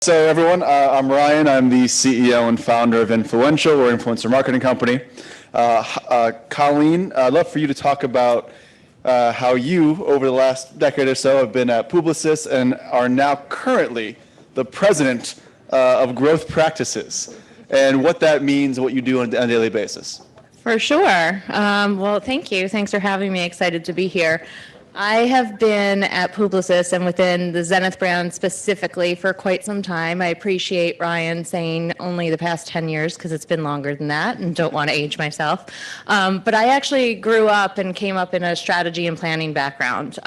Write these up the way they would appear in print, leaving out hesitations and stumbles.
So everyone, I'm Ryan. I'm the CEO and founder of Influential. We're an influencer marketing company. Colleen, I'd love for you to talk about how you, over the last decade or so, have been at Publicis and are now currently the president of growth practices, and what that means, what you do on a daily basis. For sure. Well, thank you. Thanks for having me. Excited to be here. I have been at Publicis and within the Zenith brand specifically for quite some time. I appreciate Ryan saying only the past 10 years because it's been longer than that and don't want to age myself. But I actually grew up and came up in a strategy and planning background.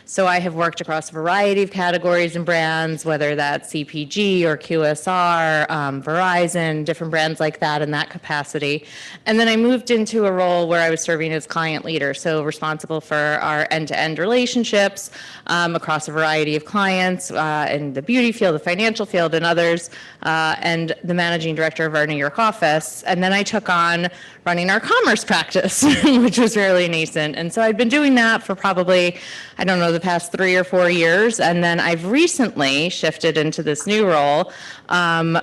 So I have worked across a variety of categories and brands, whether that's CPG or QSR, Verizon, different brands like that in that capacity. And then I moved into a role where I was serving as client leader, so responsible for our end-to-end relationships across a variety of clients in the beauty field, the financial field, and others, and the managing director of our New York office. And then I took on running our commerce practice, which was fairly nascent. And so I've been doing that for probably, I don't know, the past 3 or 4 years. And then I've recently shifted into this new role,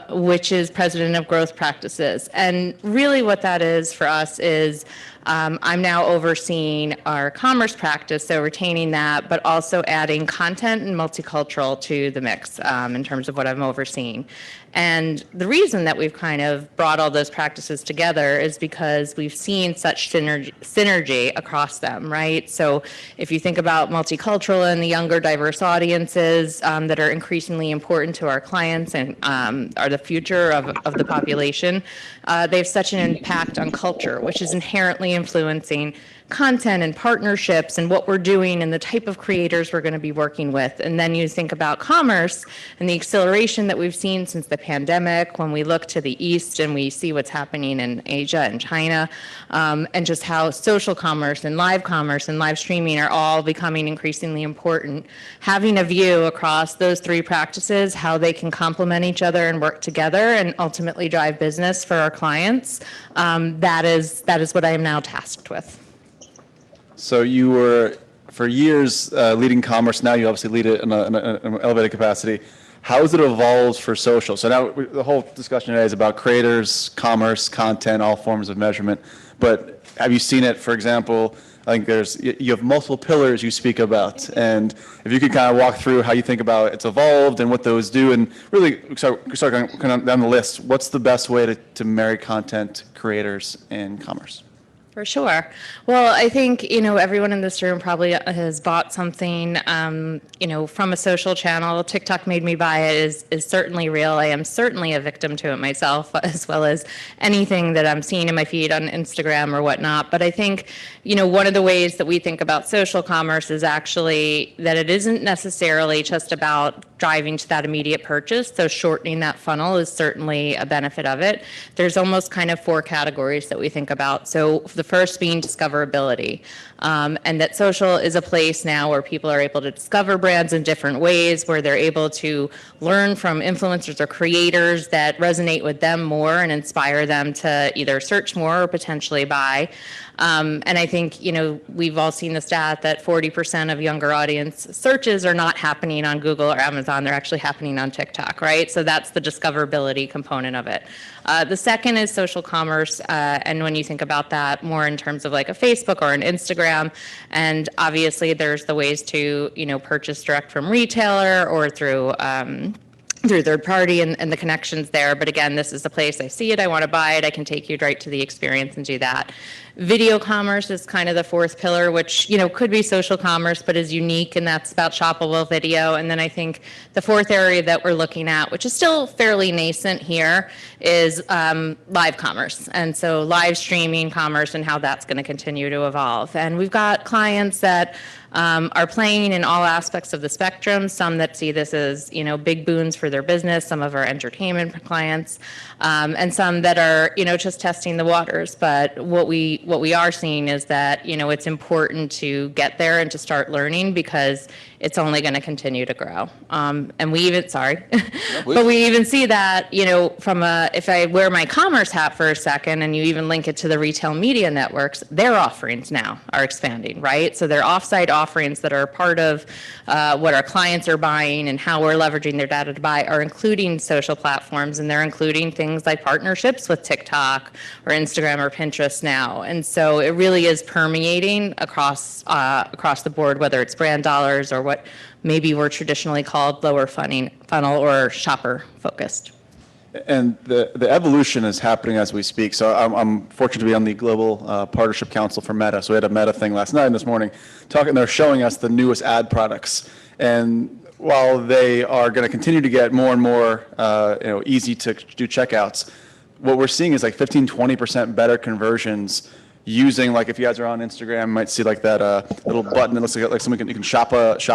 which is president of growth practices. And really what that is for us is I'm now overseeing our commerce practice, so retaining that, but also adding content and multicultural to the mix in terms of what I'm overseeing. And the reason that we've kind of brought all those practices together is because we've seen such synergy across them, right? So if you think about multicultural and the younger diverse audiences that are increasingly important to our clients and are the future of the population, they have such an impact on culture, which is inherently influencing content and partnerships and what we're doing and the type of creators we're going to be working with. And then you think about commerce and the acceleration that we've seen since the pandemic when we look to the East and we see what's happening in Asia and China, and just how social commerce and live streaming are all becoming increasingly important. Having a view across those three practices, how they can complement each other and work together and ultimately drive business for our clients, that is what I am now tasked with. So you were, for years, leading commerce. Now you obviously lead it in an elevated capacity. How has it evolved for social? So now the whole discussion today is about creators, commerce, content, all forms of measurement. But have you seen it, for example, I think you have multiple pillars you speak about. And if you could kind of walk through how you think about it's evolved and what those do, and really start kind of down the list, what's the best way to marry content, creators, and commerce? For sure. Well, I think, everyone in this room probably has bought something, from a social channel. TikTok made me buy it is certainly real. I am certainly a victim to it myself, as well as anything that I'm seeing in my feed on Instagram or whatnot. But I think, one of the ways that we think about social commerce is actually that it isn't necessarily just about driving to that immediate purchase. So shortening that funnel is certainly a benefit of it. There's almost kind of 4 categories that we think about. So the first being discoverability, and that social is a place now where people are able to discover brands in different ways, where they're able to learn from influencers or creators that resonate with them more and inspire them to either search more or potentially buy. And I think, we've all seen the stat that 40% of younger audience searches are not happening on Google or Amazon. They're actually happening on TikTok, right? So that's the discoverability component of it. The second is social commerce. And when you think about that more in terms of like a Facebook or an Instagram, and obviously there's the ways to, purchase direct from retailer or through third party and the connections there. But again, this is the place I see it, I want to buy it, I can take you right to the experience and do that. Video commerce is kind of the 4th pillar, which, could be social commerce, but is unique, and that's about shoppable video. And then I think the 4th area that we're looking at, which is still fairly nascent here, is live commerce. And so live streaming commerce and how that's going to continue to evolve. And we've got clients that are playing in all aspects of the spectrum, some that see this as, big boons for their business, some of our entertainment clients, and some that are, just testing the waters. But what we are seeing is that, it's important to get there and to start learning, because it's only going to continue to grow. And we even, sorry, but we even see that, from if I wear my commerce hat for a second and you even link it to the retail media networks, their offerings now are expanding, right? So their offsite offerings that are part of what our clients are buying and how we're leveraging their data to buy are including social platforms, and they're including things like partnerships with TikTok or Instagram or Pinterest now. And so it really is permeating across the board, whether it's brand dollars or what maybe were traditionally called lower funnel or shopper focused. And the evolution is happening as we speak. So I'm fortunate to be on the Global Partnership Council for Meta. So we had a Meta thing last night and this morning, they're showing us the newest ad products. And while they are going to continue to get more and more easy to do checkouts, what we're seeing is like 15-20% better conversions using, like, if you guys are on Instagram, you might see like that little button that looks like someone you can shop buy per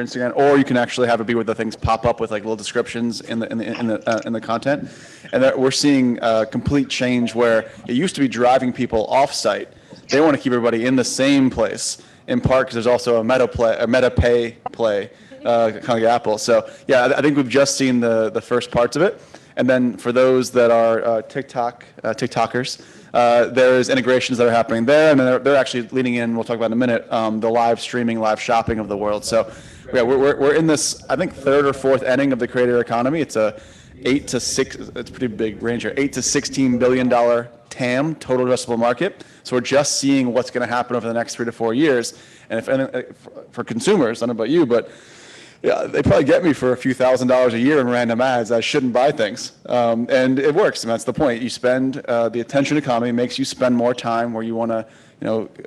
Instagram, or you can actually have it be where the things pop up with like little descriptions in the content. And that we're seeing a complete change where it used to be driving people off site. They want to keep everybody in the same place, in part because there's also a meta pay play, kind of like Apple. So yeah, I think we've just seen the first parts of it. And then for those that are TikTokers, there's integrations that are happening there, and then they're actually leaning in, we'll talk about in a minute, the live streaming, live shopping of the world. So yeah, we're in this, I think, third or fourth inning of the creator economy. It's a it's a pretty big range here, $8 to $16 billion TAM, total addressable market. So we're just seeing what's going to happen over the next 3 to 4 years. And for consumers, I don't know about you, but yeah, they probably get me for a few $1,000s a year in random ads. I shouldn't buy things. And it works, and that's the point. You spend, the attention economy makes you spend more time where you want to,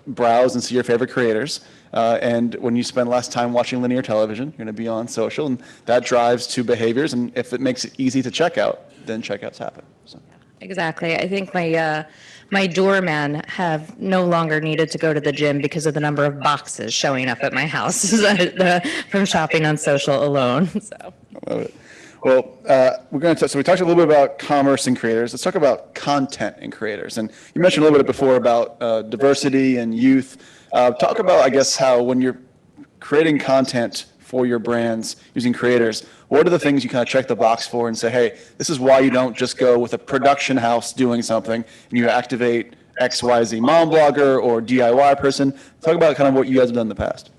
browse and see your favorite creators. And when you spend less time watching linear television, you're going to be on social, and that drives to behaviors. And if it makes it easy to check out, then checkouts happen. So. Exactly. I think my doormen have no longer needed to go to the gym because of the number of boxes showing up at my house from shopping on social alone. So. I love it. Well, we're going to so we talked a little bit about commerce and creators. Let's talk about content and creators. And you mentioned a little bit before about diversity and youth. Talk about, I guess, how when you're creating content for your brands using creators, what are the things you kind of check the box for and say, hey, this is why you don't just go with a production house doing something and you activate XYZ mom blogger or DIY person. Talk about kind of what you guys have done in the past.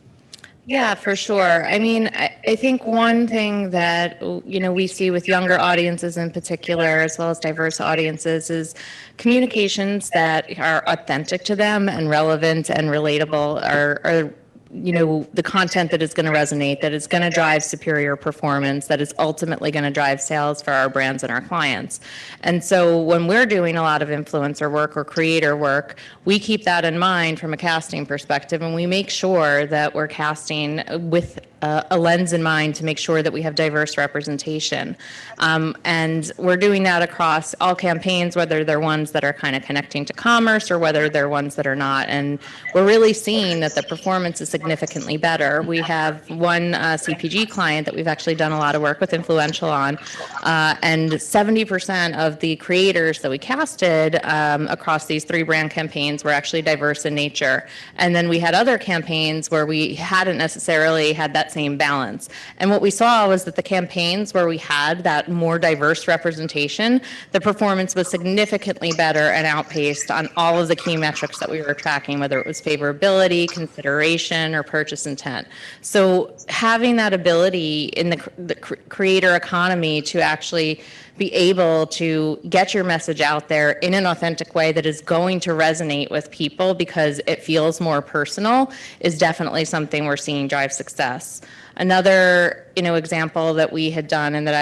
Yeah, for sure. I mean, I think one thing that, we see with younger audiences in particular, as well as diverse audiences, is communications that are authentic to them and relevant and relatable are the content that is going to resonate, that is going to drive superior performance, that is ultimately going to drive sales for our brands and our clients. And so when we're doing a lot of influencer work or creator work, we keep that in mind from a casting perspective, and we make sure that we're casting with a lens in mind to make sure that we have diverse representation. And we're doing that across all campaigns, whether they're ones that are kind of connecting to commerce or whether they're ones that are not. And we're really seeing that the performance is significantly better. We have one CPG client that we've actually done a lot of work with Influential on, and 70% of the creators that we casted across these 3 brand campaigns were actually diverse in nature. And then we had other campaigns where we hadn't necessarily had that same balance. And what we saw was that the campaigns where we had that more diverse representation, the performance was significantly better and outpaced on all of the key metrics that we were tracking, whether it was favorability, consideration, or purchase intent. So having that ability in the creator economy to actually be able to get your message out there in an authentic way that is going to resonate with people because it feels more personal is definitely something we're seeing drive success. Another, example that we had done and that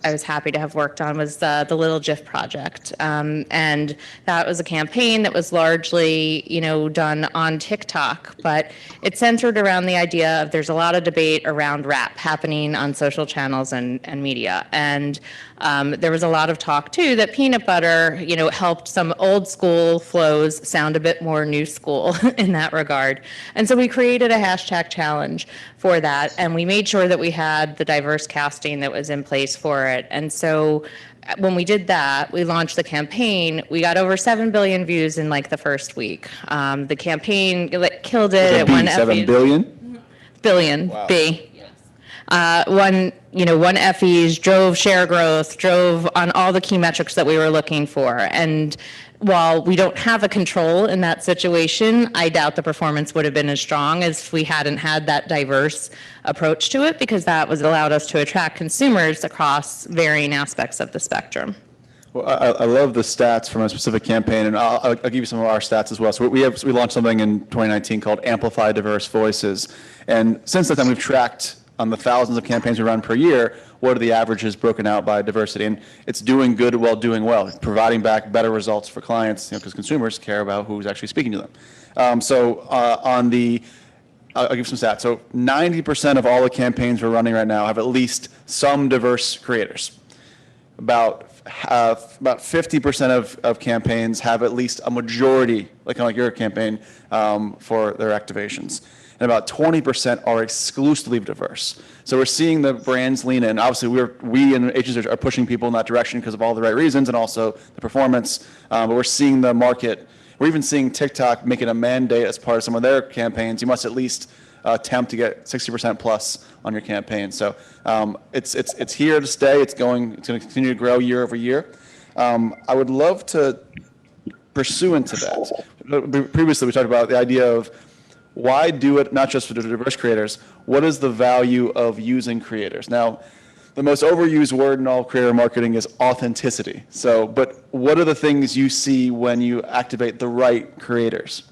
I was happy to have worked on was the Little GIF project, and that was a campaign that was largely, done on TikTok, but it centered around the idea of there's a lot of debate around rap happening on social channels and media, and there was a lot of talk too that peanut butter, helped some old school flows sound a bit more new school in that regard, and so we created a hashtag challenge for that, and we made sure that we had the diverse casting that was in place for it. And so when we did that, we launched the campaign. We got over 7 billion views in like the first week. The campaign killed it. It won 7 billion? billion. Wow. B. One FEs, drove share growth, drove on all the key metrics that we were looking for. And while we don't have a control in that situation, I doubt the performance would have been as strong as if we hadn't had that diverse approach to it, because that was allowed us to attract consumers across varying aspects of the spectrum. Well, I love the stats from a specific campaign, and I'll give you some of our stats as well. So we launched something in 2019 called Amplify Diverse Voices, and since that time we've tracked on the thousands of campaigns we run per year, what are the averages broken out by diversity? And it's doing good while doing well, providing back better results for clients, because consumers care about who's actually speaking to them. I'll give you some stats. So 90% of all the campaigns we're running right now have at least some diverse creators. About 50% of campaigns have at least a majority, kind of like your campaign, for their activations. And about 20% are exclusively diverse. So we're seeing the brands lean in. Obviously, we and agencies are pushing people in that direction because of all the right reasons and also the performance. But we're seeing the market. We're even seeing TikTok making a mandate as part of some of their campaigns. You must at least attempt to get 60% plus on your campaign. So it's here to stay. It's going to continue to grow year over year. I would love to pursue into that. Previously, we talked about the idea of why do it not just for the diverse creators? What is the value of using creators? Now, the most overused word in all creator marketing is authenticity. So, but what are the things you see when you activate the right creators?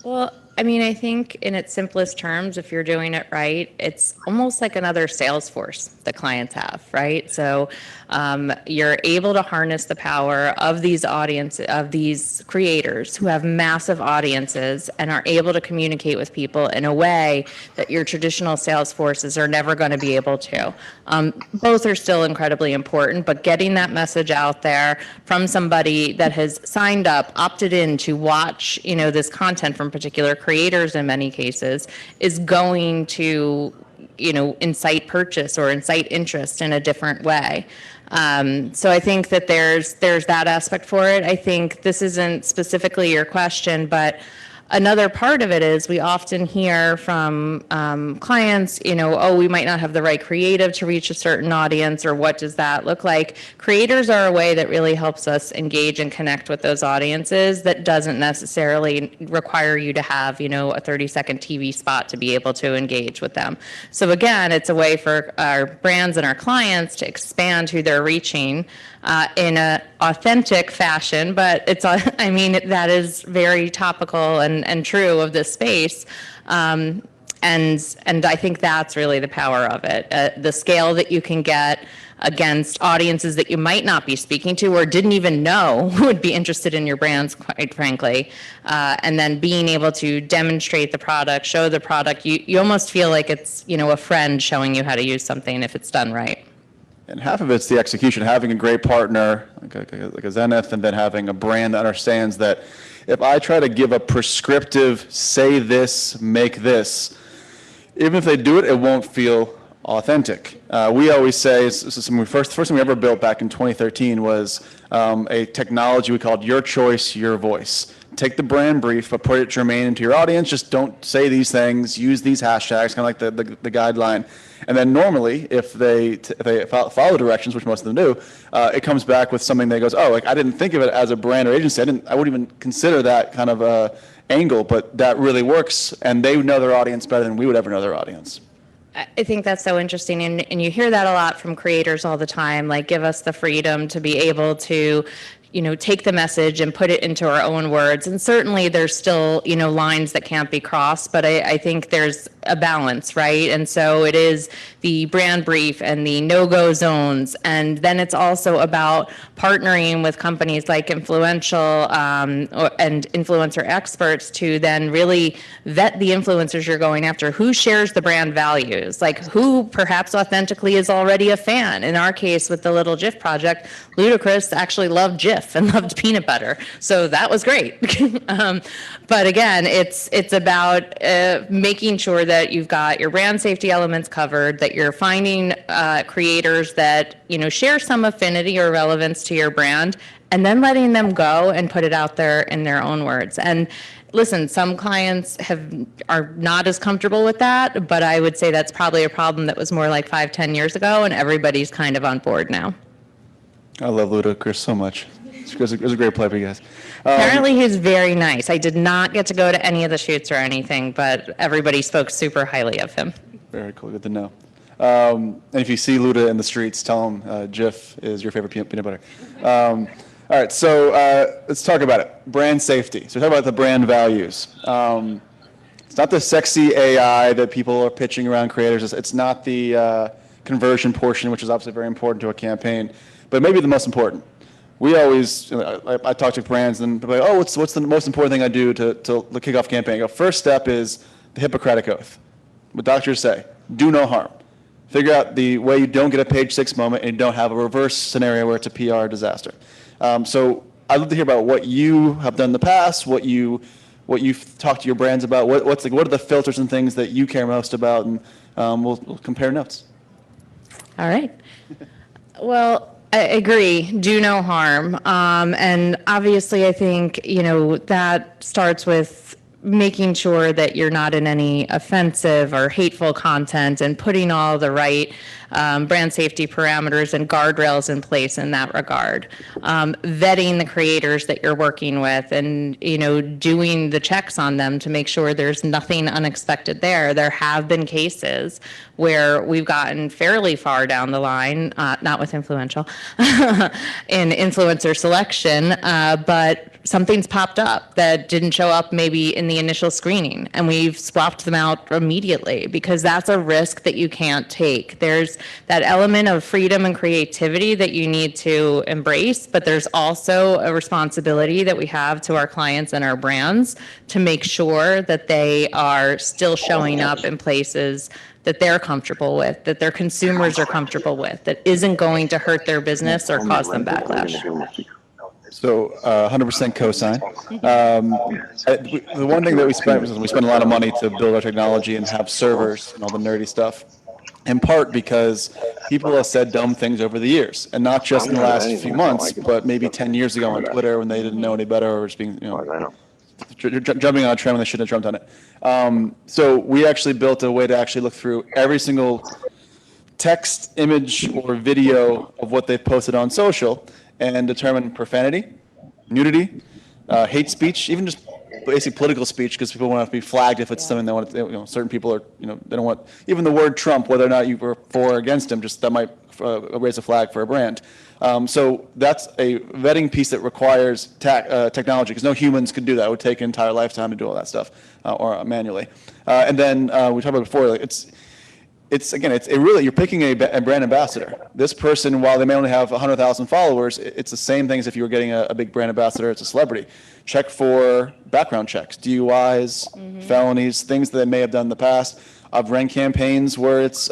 Well, I think in its simplest terms, if you're doing it right, it's almost like another sales force that clients have, right? So you're able to harness the power of these creators who have massive audiences and are able to communicate with people in a way that your traditional sales forces are never going to be able to. Both are still incredibly important, but getting that message out there from somebody that has signed up, opted in to watch, this content from particular creators in many cases is going to, incite purchase or incite interest in a different way. So I think that there's that aspect for it. I think this isn't specifically your question, but another part of it is we often hear from clients, we might not have the right creative to reach a certain audience, or what does that look like? Creators are a way that really helps us engage and connect with those audiences that doesn't necessarily require you to have, a 30-second TV spot to be able to engage with them. So again, it's a way for our brands and our clients to expand who they're reaching in an authentic fashion, but that is very topical and true of this space. And I think that's really the power of it. The scale that you can get against audiences that you might not be speaking to or didn't even know would be interested in your brands, quite frankly. And then being able to demonstrate the product, show the product, you almost feel like it's, a friend showing you how to use something if it's done right. And half of it's the execution, having a great partner like a Zenith, and then having a brand that understands that if I try to give a prescriptive, say this, make this, even if they do it, it won't feel authentic. We always say, first thing we ever built back in 2013 was a technology we called Your Choice, Your Voice. Take the brand brief, but put it germane into your audience. Just don't say these things. Use these hashtags, kind of like the guideline. And then normally, if they follow directions, which most of them do, it comes back with something that goes, I didn't think of it as a brand or agency. I wouldn't even consider that kind of angle, but that really works. And they know their audience better than we would ever know their audience. I think that's so interesting, and you hear that a lot from creators all the time, like give us the freedom to be able to take the message and put it into our own words. And certainly there's still, lines that can't be crossed, but I think there's a balance, right? And so it is the brand brief and the no-go zones. And then it's also about partnering with companies like Influential and influencer experts to then really vet the influencers you're going after. Who shares the brand values? Like who perhaps authentically is already a fan? In our case with the Little Jif project, Ludacris actually loved Jif and loved peanut butter. So that was great. But again, it's about making sure that you've got your brand safety elements covered, that you're finding creators that, share some affinity or relevance to your brand, and then letting them go and put it out there in their own words. And listen, some clients are not as comfortable with that, but I would say that's probably a problem that was more like 5, 10 years ago, and everybody's kind of on board now. I love Ludacris so much. It was a great play for you guys. Apparently he's very nice. I did not get to go to any of the shoots or anything, but everybody spoke super highly of him. Very cool. Good to know. And if you see Luda in the streets, tell him Jif is your favorite peanut butter. All right, so let's talk about it. Brand safety. So talk about the brand values. It's not the sexy AI that people are pitching around creators. It's not the conversion portion, which is obviously very important to a campaign, but maybe the most important. We always, I talk to brands and they're like, oh, what's the most important thing I do to kick off a campaign? I go, first step is the Hippocratic Oath. What doctors say, do no harm. Figure out the way you don't get a page 6 moment and you don't have a reverse scenario where it's a PR disaster. So I'd love to hear about what you have done in the past, what you've talked to your brands about, what are the filters and things that you care most about, and we'll compare notes. All right. Well, I agree. Do no harm. And obviously, I think, that starts with making sure that you're not in any offensive or hateful content and putting all the right brand safety parameters and guardrails in place in that regard. Vetting the creators that you're working with and, doing the checks on them to make sure there's nothing unexpected there. There have been cases where we've gotten fairly far down the line, not with influential, in influencer selection, but something's popped up that didn't show up maybe in the initial screening, and we've swapped them out immediately because that's a risk that you can't take. There's that element of freedom and creativity that you need to embrace, but there's also a responsibility that we have to our clients and our brands to make sure that they are still showing up in places that they're comfortable with, that their consumers are comfortable with, that isn't going to hurt their business or cause them backlash. So 100% cosign. The one thing that we spent a lot of money to build our technology and have servers and all the nerdy stuff, in part because people have said dumb things over the years, and not just in the last few months, but maybe 10 years ago on Twitter when they didn't know any better or was being, jumping on a trend when they shouldn't have jumped on it. So we actually built a way to actually look through every single text, image, or video of what they've posted on social and determine profanity, nudity, hate speech, even just basic political speech, because people want to be flagged if it's something they want to, certain people are, they don't want, even the word Trump, whether or not you were for or against him, just that might raise a flag for a brand. So that's a vetting piece that requires technology, because no humans could do that. It would take an entire lifetime to do all that stuff, or manually. And then we talked about before, like you're picking a brand ambassador. This person, while they may only have 100,000 followers, it's the same thing as if you were getting a big brand ambassador. It's a celebrity. Check for background checks, DUIs, felonies, things that they may have done in the past. I've ran campaigns where it's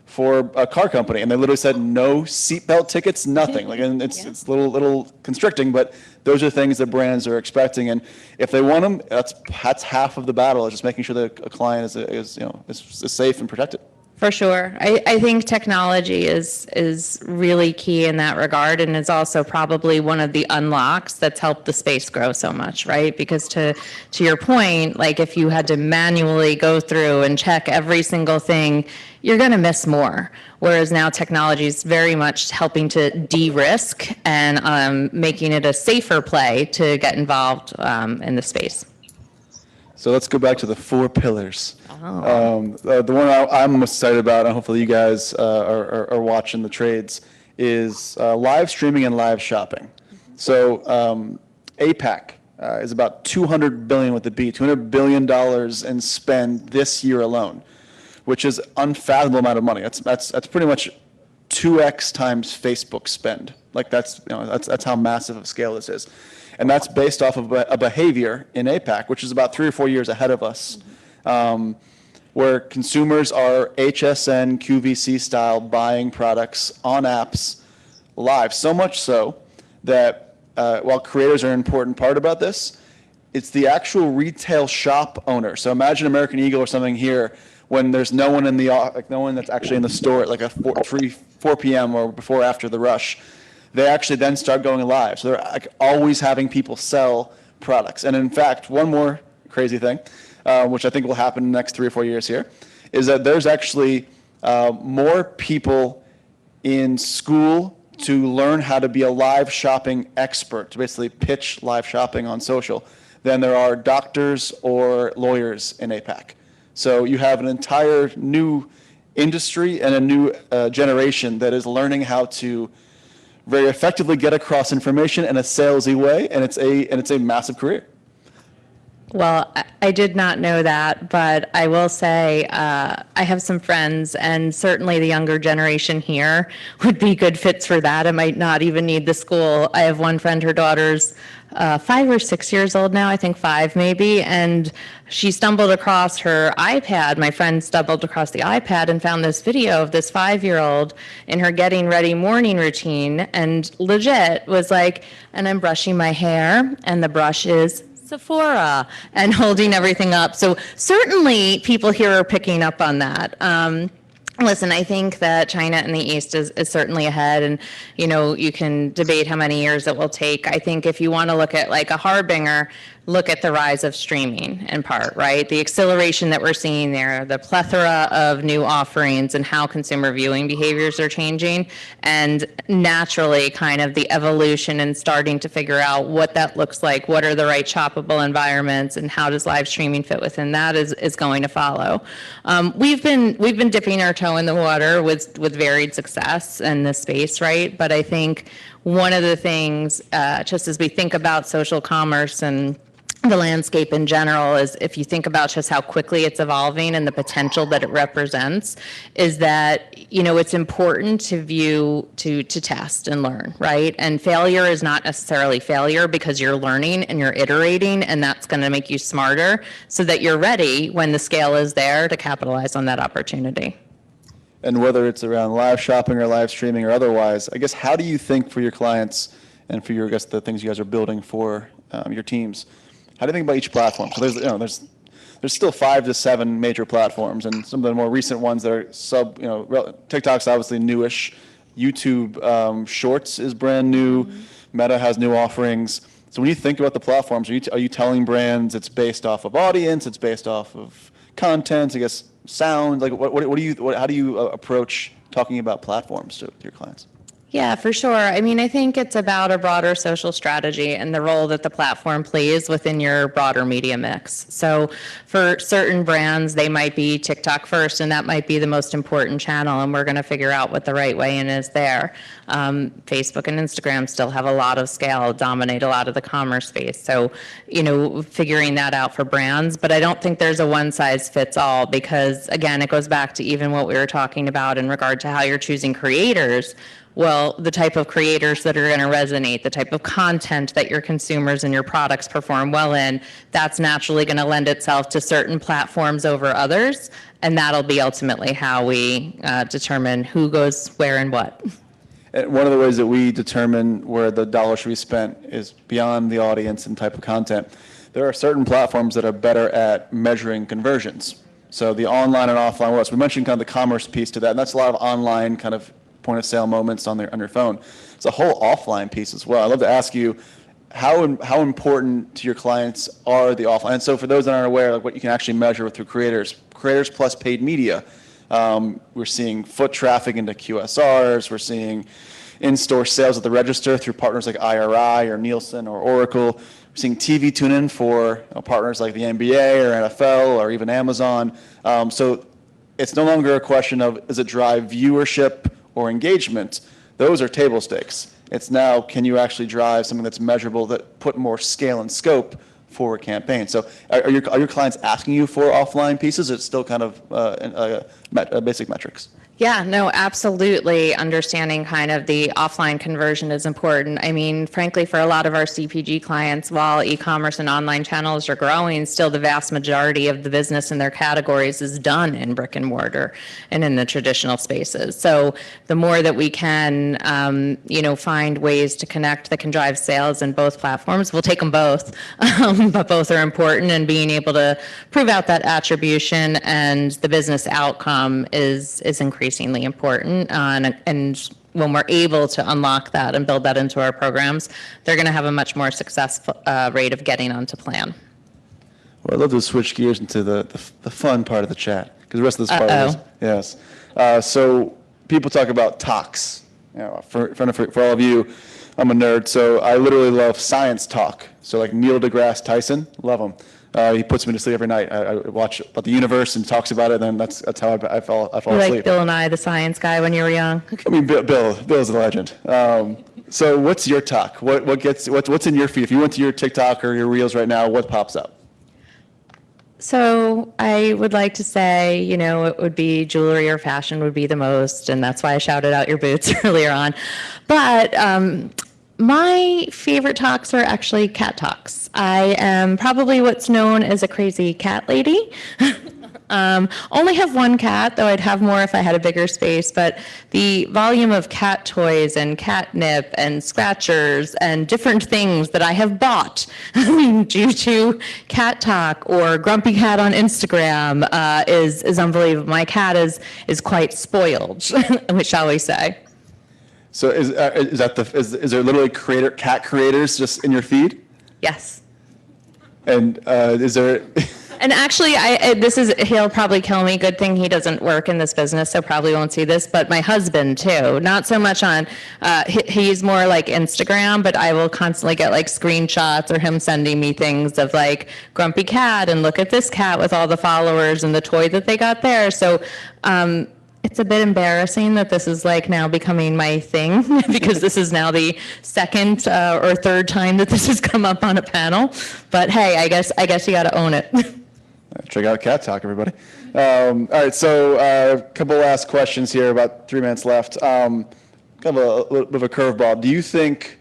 for a car company, and they literally said no seatbelt tickets, nothing. And it's a little constricting, but those are things that brands are expecting, and if they want them, that's half of the battle. Is just making sure that a client is safe and protected. For sure. I think technology is really key in that regard, and is also probably one of the unlocks that's helped the space grow so much, right? Because to your point, like if you had to manually go through and check every single thing, you're going to miss more. Whereas now technology is very much helping to de-risk and making it a safer play to get involved in the space. So let's go back to the 4 pillars. The one I'm most excited about, and hopefully you guys are watching the trades, is live streaming and live shopping. So APAC is about $200 billion with the B, $200 billion in spend this year alone, which is unfathomable amount of money. That's pretty much 2x times Facebook spend. Like that's how massive of a scale this is. And that's based off of a behavior in APAC, which is about 3 or 4 years ahead of us, where consumers are HSN, QVC style buying products on apps live. So much so that while creators are an important part about this, it's the actual retail shop owner. So imagine American Eagle or something here when there's no one no one that's actually in the store at like a 4 p.m. or before or after the rush. They actually then start going live. So they're like always having people sell products. And in fact, one more crazy thing, which I think will happen in the next 3 or 4 years here, is that there's actually more people in school to learn how to be a live shopping expert, to basically pitch live shopping on social, than there are doctors or lawyers in APAC. So you have an entire new industry and a new generation that is learning how to very effectively get across information in a salesy way, and it's a massive career. Well, I did not know that, but I will say I have some friends, and certainly the younger generation here would be good fits for that. It might not even need the school. I have one friend, her daughter's 5 or 6 years old now, I think 5 maybe, and she stumbled across her iPad. My friend stumbled across the iPad and found this video of this 5-year-old in her getting ready morning routine, and legit was like, and I'm brushing my hair, and the brush is Sephora, and holding everything up. So certainly people here are picking up on that. Listen, I think that China in the East is certainly ahead, and you can debate how many years it will take. I think if you want to look at like a harbinger, look at the rise of streaming in part, right? The acceleration that we're seeing there, the plethora of new offerings and how consumer viewing behaviors are changing, and naturally kind of the evolution and starting to figure out what that looks like, what are the right shoppable environments, and how does live streaming fit within that is going to follow. We've been dipping our toe in the water with varied success in this space, right? But I think one of the things, just as we think about social commerce and the landscape in general, is if you think about just how quickly it's evolving and the potential that it represents, is that it's important to test and learn, right? And failure is not necessarily failure, because you're learning and you're iterating, and that's going to make you smarter so that you're ready when the scale is there to capitalize on that opportunity. And whether it's around live shopping or live streaming or otherwise, I guess, how do you think for your clients and for the things you guys are building for your teams, how do you think about each platform? So there's still 5 to 7 major platforms, and some of the more recent ones that are TikTok's obviously newish. YouTube Shorts is brand new. Meta has new offerings. So when you think about the platforms, are you telling brands it's based off of audience, it's based off of content, I guess sound? Like how do you approach talking about platforms to your clients? Yeah, for sure. I mean, I think it's about a broader social strategy and the role that the platform plays within your broader media mix. So for certain brands, they might be TikTok first, and that might be the most important channel, and we're going to figure out what the right way in is there. Facebook and Instagram still have a lot of scale, dominate a lot of the commerce space. So, figuring that out for brands. But I don't think there's a one size fits all, because again, it goes back to even what we were talking about in regard to how you're choosing creators. Well, the type of creators that are going to resonate, the type of content that your consumers and your products perform well in, that's naturally going to lend itself to certain platforms over others. And that'll be ultimately how we determine who goes where and what. And one of the ways that we determine where the dollar should be spent is beyond the audience and type of content. There are certain platforms that are better at measuring conversions. So the online and offline worlds. We mentioned kind of the commerce piece to that, and that's a lot of online kind of point of sale moments on your phone. It's a whole offline piece as well. I'd love to ask you, how important to your clients are the offline? And so for those that aren't aware, like what you can actually measure through creators plus paid media. We're seeing foot traffic into QSRs. We're seeing in-store sales at the register through partners like IRI or Nielsen or Oracle. We're seeing TV tune in for partners like the NBA or NFL or even Amazon. So it's no longer a question of, does it drive viewership or engagement? Those are table stakes. It's now, can you actually drive something that's measurable, that put more scale and scope for a campaign? So are your clients asking you for offline pieces? It's still kind of basic metrics. Yeah, no, absolutely. Understanding kind of the offline conversion is important. I mean, frankly, for a lot of our CPG clients, while e-commerce and online channels are growing, still the vast majority of the business in their categories is done in brick and mortar and in the traditional spaces. So the more that we can, find ways to connect that can drive sales in both platforms, we'll take them both, but both are important, and being able to prove out that attribution and the business outcome is increasingly important, and when we're able to unlock that and build that into our programs, they're going to have a much more successful rate of getting onto plan. Well, I'd love to switch gears into the fun part of the chat, because the rest of this part is, yes. So people talk about talks. You know, for all of you, I'm a nerd, so I literally love science talk. So like Neil deGrasse Tyson, love him. He puts me to sleep every night. I watch about the universe and talks about it, and that's how I fall asleep. Like Bill and I, the science guy, when you were young. I mean, Bill's a legend. So what's your talk? What's in your feed? If you went to your TikTok or your Reels right now, what pops up? So I would like to say, you know, it would be jewelry or fashion would be the most, and that's why I shouted out your boots earlier on. But my favorite talks are actually cat talks. I am probably what's known as a crazy cat lady. Only have one cat, though I'd have more if I had a bigger space, but the volume of cat toys and catnip and scratchers and different things that I have bought due to cat talk or grumpy cat on Instagram is unbelievable. My cat is quite spoiled, shall we say. So is there literally cat creators just in your feed? Yes. And is there? And actually, he'll probably kill me. Good thing he doesn't work in this business, so probably won't see this. But my husband too, not so much on, he's more like Instagram, but I will constantly get like screenshots or him sending me things of like grumpy cat and look at this cat with all the followers and the toy that they got there. So, it's a bit embarrassing that this is like now becoming my thing because this is now the second or third time that this has come up on a panel. But hey, I guess you got to own it. Check out Cat Talk, everybody. All right, so a couple last questions here, about 3 minutes left. Kind of a little bit of a curveball. Do you think,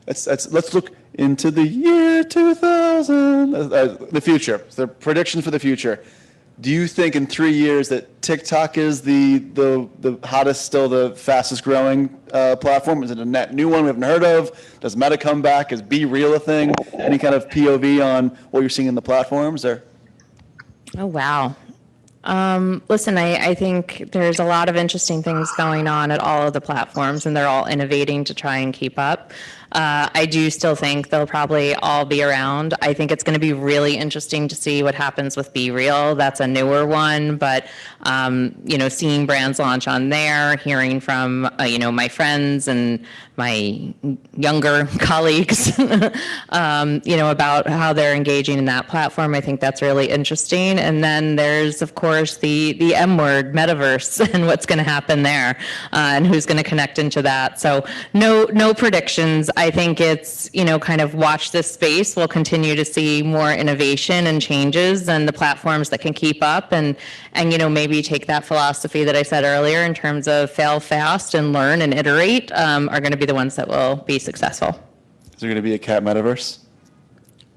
let's look into the year 2000, the future, the predictions for the future. Do you think in 3 years that TikTok is the hottest, still the fastest growing platform? Is it a net new one we haven't heard of? Does Meta come back? Is Be Real a thing? Any kind of POV on what you're seeing in the platforms? Or? Oh, wow. Listen, I think there's a lot of interesting things going on at all of the platforms, and they're all innovating to try and keep up. I do still think they'll probably all be around. I think it's going to be really interesting to see what happens with Be Real. That's a newer one, but seeing brands launch on there, hearing from my friends and my younger colleagues, about how they're engaging in that platform, I think that's really interesting. And then there's, of course, the M word, metaverse, and what's going to happen there, and who's going to connect into that. So no predictions. I think it's, kind of watch this space. We'll continue to see more innovation and changes and the platforms that can keep up and maybe take that philosophy that I said earlier in terms of fail fast and learn and iterate are going to be the ones that will be successful. Is there going to be a cat metaverse?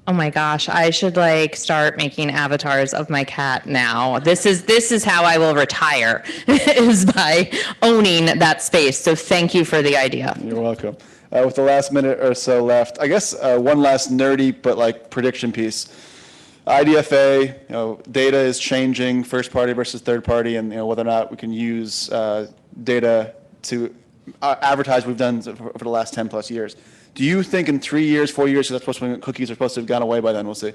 Oh my gosh, I should start making avatars of my cat now. This is how I will retire, is by owning that space. So thank you for the idea. You're welcome. With the last minute or so left, I guess one last nerdy but prediction piece. IDFA, data is changing, first party versus third party, and whether or not we can use data to advertise we've done for the last 10 plus years. Do you think in 3 years, 4 years, because that's when cookies are supposed to have gone away by then, we'll see,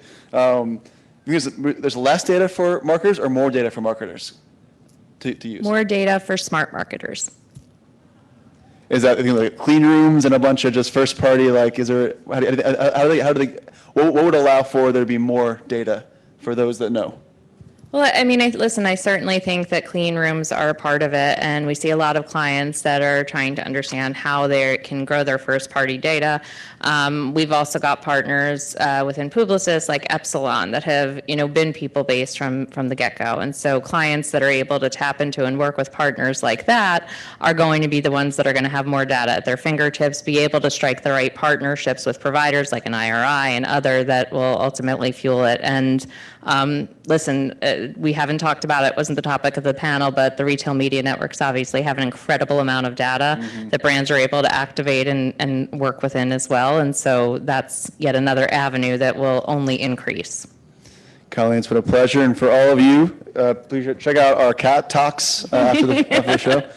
because there's less data for marketers or more data for marketers to use? More data for smart marketers. Is that clean rooms and a bunch of just first party? Is there how do they what would allow for there to be more data for those that know? Well, I mean, I certainly think that clean rooms are a part of it, and we see a lot of clients that are trying to understand how they can grow their first-party data. We've also got partners within Publicis like Epsilon that have, been people-based from the get-go, and so clients that are able to tap into and work with partners like that are going to be the ones that are going to have more data at their fingertips, be able to strike the right partnerships with providers like an IRI and other that will ultimately fuel it. And listen, we haven't talked about it, wasn't the topic of the panel, but the retail media networks obviously have an incredible amount of data that brands are able to activate and work within as well. And so that's yet another avenue that will only increase. Colleen, it's been a pleasure. And for all of you, please check out our cat talks after the show.